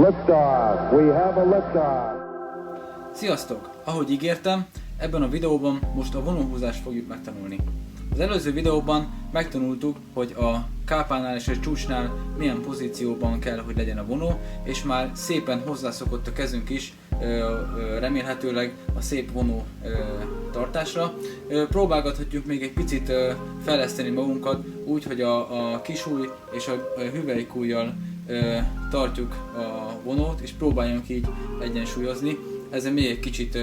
Liftoff. We have a liftoff. Sziasztok! Ahogy ígértem, ebben a videóban most a vonóhúzást fogjuk megtanulni. Az előző videóban megtanultuk, hogy a kápánál és a csúcsnál milyen pozícióban kell, hogy legyen a vonó, és már szépen hozzászokott a kezünk is, remélhetőleg a szép vonó tartásra. Próbálgathatjuk még egy picit fejleszteni magunkat úgy, hogy a kisujj és a hüvelykujjal tartjuk a vonót, és próbáljunk így egyensúlyozni. Ezzel még egy kicsit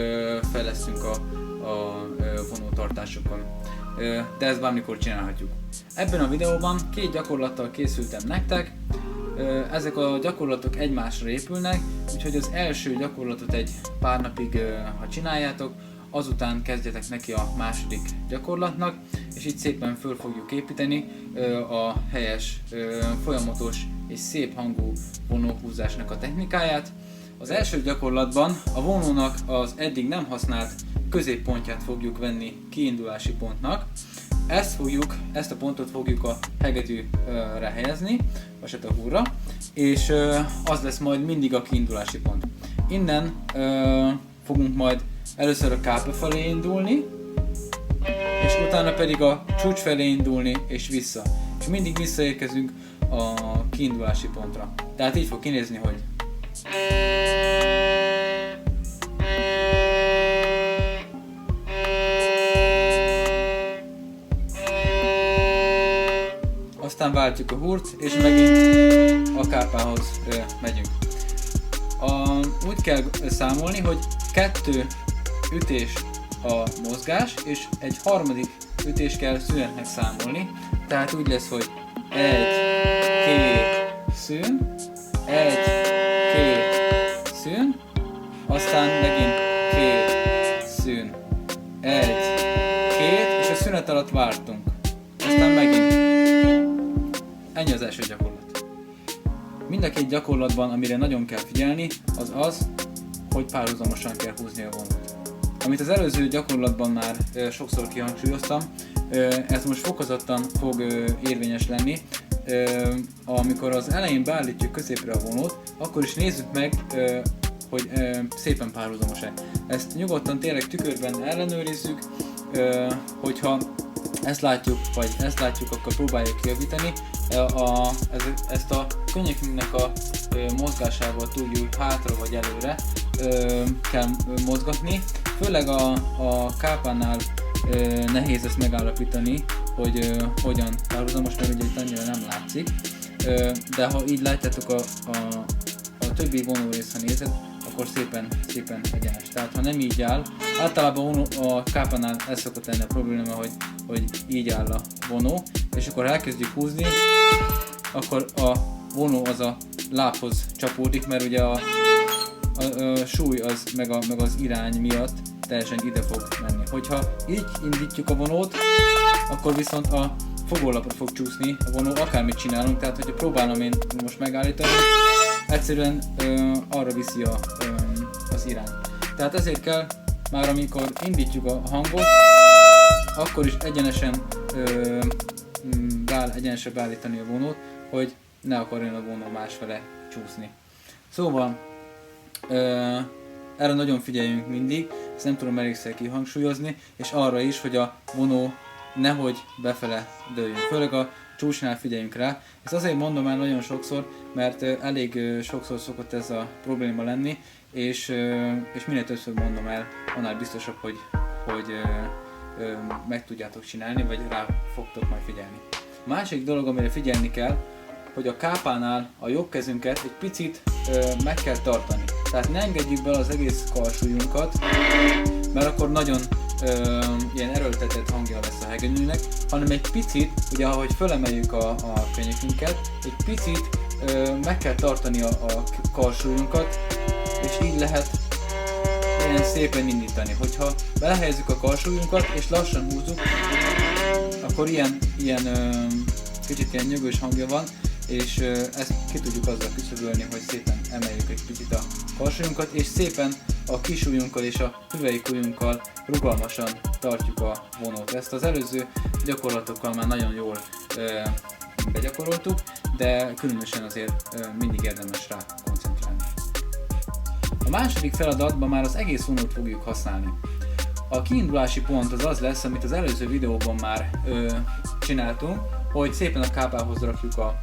fejlesztünk a vonótartásokon. De ezt bármikor csinálhatjuk. Ebben a videóban két gyakorlattal készültem nektek. Ezek a gyakorlatok egymásra épülnek, úgyhogy az első gyakorlatot egy pár napig, ha csináljátok, azután kezdjetek neki a második gyakorlatnak, és így szépen föl fogjuk építeni a helyes, folyamatos és szép hangú vonóhúzásnak a technikáját. Az első gyakorlatban a vonónak az eddig nem használt középpontját fogjuk venni kiindulási pontnak. Ezt a pontot fogjuk a hegedűre helyezni, vagy a húrra, és az lesz majd mindig a kiindulási pont. Innen fogunk majd először a kápa felé indulni, és utána pedig a csúcs felé indulni és vissza. És mindig visszaérkezünk a kiindulási pontra. Tehát így fog kinézni, hogy aztán váltjuk a húrt, és megint a kápához megyünk. Úgy kell számolni, hogy 2 ütés a mozgás, és egy harmadik ütés kell szünetnek számolni. Tehát úgy lesz, hogy 1, 2, szűn, 1, 2, szűn, aztán megint 2, szűn, 1, 2, és a szünet alatt vártunk. Aztán megint. Ennyi az első gyakorlat. Mind a két gyakorlatban, amire nagyon kell figyelni, az az, hogy párhuzamosan kell húzni a vonót. Amit az előző gyakorlatban már sokszor kihangsúlyoztam, ez most fokozottan fog érvényes lenni. Amikor az elején beállítjuk középre a vonót, akkor is nézzük meg, hogy szépen párhuzamos-e. Ezt nyugodtan tényleg tükörben ellenőrizzük, hogyha ezt látjuk, akkor próbáljuk kijavítani. Ezt a könnyekünknek a mozgásával tudjuk hátra vagy előre kell mozgatni. Főleg a kápánál nehéz ezt megállapítani, hogy hogyan párhuzamos, mert ugye itt annyira nem látszik. De ha így látjátok a többi vonórész, ha nézed, akkor szépen egyenes. Tehát ha nem így áll, általában a kápánál ez szokott lenni a probléma, hogy így áll a vonó, és akkor elkezdjük húzni, akkor a vonó az a lábhoz csapódik, mert ugye a súly az meg az irány miatt teljesen ide fog menni. Hogyha így indítjuk a vonót, akkor viszont a fogólapra fog csúszni a vonó, akármit csinálunk, tehát hogyha próbálom én most megállítani, egyszerűen arra viszi az irány. Tehát ezért kell már amikor indítjuk a hangot, akkor is egyenesen beállítani a vonót, hogy ne akarjon a vonó másfele csúszni. Szóval erre nagyon figyeljünk mindig, ezt nem tudom elégszer kihangsúlyozni, és arra is, hogy a vonó nehogy befele dőljön. Főleg a csúcsnál figyeljünk rá. Ezt azért mondom el nagyon sokszor, mert elég sokszor szokott ez a probléma lenni, és minél többször mondom el, annál biztosabb, hogy meg tudjátok csinálni, vagy rá fogtok majd figyelni. A másik dolog, amire figyelni kell, hogy a kápánál a jobb kezünket egy picit meg kell tartani. Tehát ne engedjük bele az egész karsujjunkat, mert akkor nagyon ilyen erőltetett hangja lesz a hegedűnek, hanem egy picit, ugye ahogy fölemeljük a könnyekünket, egy picit meg kell tartani a karsujjunkat, és így lehet ilyen szépen indítani. Hogyha belehelyezzük a karsujjunkat és lassan húzzuk, akkor ilyen kicsit ilyen nyögös hangja van, és ezt ki tudjuk azzal küszöbölni, hogy szépen emeljük egy picit a karsujjunkat, és szépen a kisujjunkkal és a hüvelykujjunkkal rugalmasan tartjuk a vonót. Ezt az előző gyakorlatokkal már nagyon jól begyakoroltuk, de különösen azért mindig érdemes rá koncentrálni. A második feladatban már az egész vonót fogjuk használni. A kiindulási pont az lesz, amit az előző videóban már csináltunk, hogy szépen a kápához rakjuk a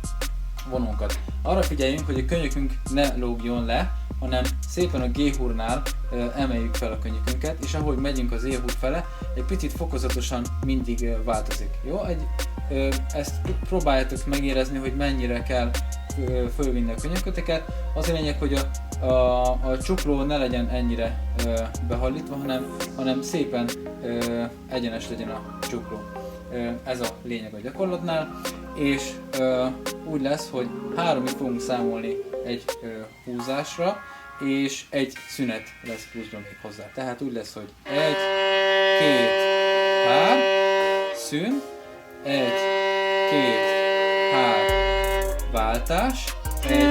vonónkat. Arra figyeljünk, hogy a könyökünk ne lógjon le, hanem szépen a G-húrnál emeljük fel a könyökünket, és ahogy megyünk az E-húr fele, egy picit fokozatosan mindig változik. Jó? Ezt próbáljátok megérezni, hogy mennyire kell fölvinni a könyököteket. Az a lényeg, hogy a csukló ne legyen ennyire behallítva, hanem szépen egyenes legyen a csukló. Ez a lényeg a gyakorlatnál, és úgy lesz, hogy 3-ig fogunk számolni egy húzásra, és egy szünet lesz pluszban még hozzá. Tehát úgy lesz, hogy 1, 2, 3, szün, 1, 2, 3, váltás, 1, 2,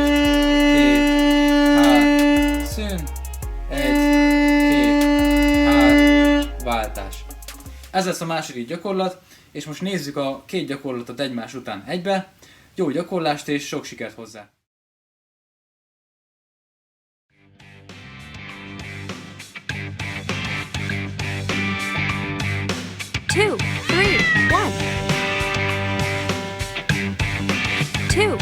3, szün, 1, 2, 3, váltás. Ez lesz a második gyakorlat, és most nézzük a két gyakorlatot egymás után egybe. Jó gyakorlást és sok sikert hozzá! Two, three, one. 2